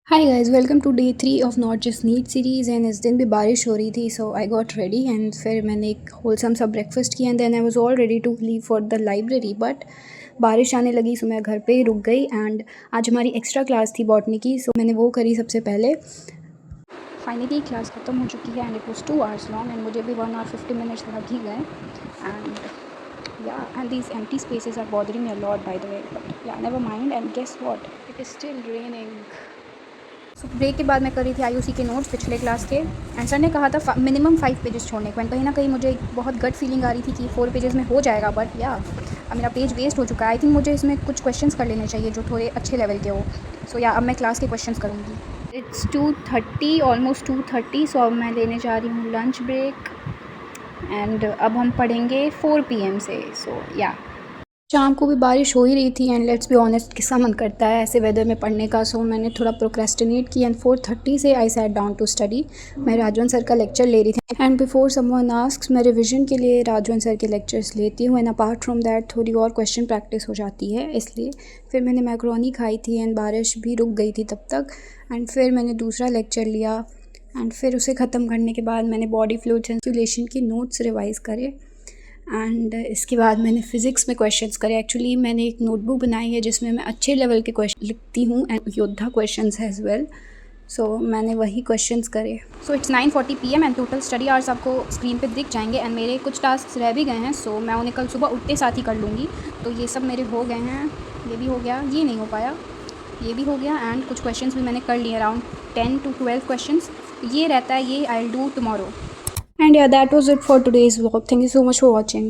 Hi guys, welcome to day 3 of not just NEET series. And इस दिन भी बारिश हो रही थी, so I got ready and फिर मैंने एक होलसम सा ब्रेकफास्ट किया and then I was all ready to leave for the library. But बारिश आने लगी, सो मैं घर पे ही रुक गई। एंड आज हमारी एक्स्ट्रा क्लास थी बॉटनी की, सो मैंने वो करी सबसे पहले। फाइनली क्लास ख़त्म हो चुकी है and it was 2 hours long and मुझे भी 1 hour 50 minutes लग ही गए। And yeah, and these empty spaces are bothering me a lot, by the way, but yeah, never mind. And guess what, it is still raining. So break के बाद मैं कर रही थी आईयूसी के नोट्स पिछले क्लास के। एंड सर ने कहा था मिनिमम 5 पेजेस छोड़ने को, एंड कहीं ना कहीं मुझे एक बहुत गट फीलिंग आ रही थी कि 4 पेजेस में हो जाएगा। बट या अब मेरा पेज वेस्ट हो चुका है। आई थिंक मुझे इसमें कुछ क्वेश्चंस कर लेने चाहिए जो थोड़े अच्छे लेवल के हो। सो या अब मैं क्लास के क्वेश्चंस करूँगी। It's 2:30, almost 2:30। सो अब मैं लेने जा रही हूँ लंच ब्रेक एंड अब हम पढ़ेंगे 4 PM से। सो या शाम को भी बारिश हो ही रही थी एंड लेट्स बी ऑनेस्ट, किसका मन करता है ऐसे वेदर में पढ़ने का। सो मैंने थोड़ा प्रोक्रेस्टिनेट किया एंड 4:30 से I sat down to study. मैं राजवन सर का लेक्चर ले रही थी एंड बिफोर समवन आस्क्स, मैं रिवीजन के लिए राजवन सर के लेक्चर्स लेती हूँ एंड अपार्ट फ्रॉम दैट थोड़ी और क्वेश्चन प्रैक्टिस हो जाती है इसलिए। फिर मैंने मैक्रोनी खाई थी एंड बारिश भी रुक गई थी तब तक। एंड फिर मैंने दूसरा लेक्चर लिया एंड फिर उसे ख़त्म करने के बाद मैंने बॉडी फ्लूइड्स एंड सर्कुलेशन के नोट्स रिवाइज़ करे। एंड इसके बाद मैंने फ़िज़िक्स में क्वेश्चंस करे। एक्चुअली मैंने एक नोटबुक बनाई है जिसमें मैं अच्छे लेवल के क्वेश्चन लिखती हूँ एंड योद्धा क्वेश्चंस एज वेल। सो मैंने वही क्वेश्चंस करे। So it's 9:40 PM and total study hours आपको स्क्रीन पे दिख जाएंगे। एंड मेरे कुछ टास्क रह भी गए हैं, सो मैं उन्हें कल सुबह उठते साथ ही कर लूँगी। तो ये सब मेरे हो गए हैं, ये भी हो गया, ये नहीं हो पाया, ये भी हो गया। एंड कुछ क्वेश्चंस भी मैंने कर लिए, अराउंड 10 to 12 क्वेश्चंस। ये रहता है, ये I will do tomorrow. And yeah that was it for today's vlog. Thank you so much for watching.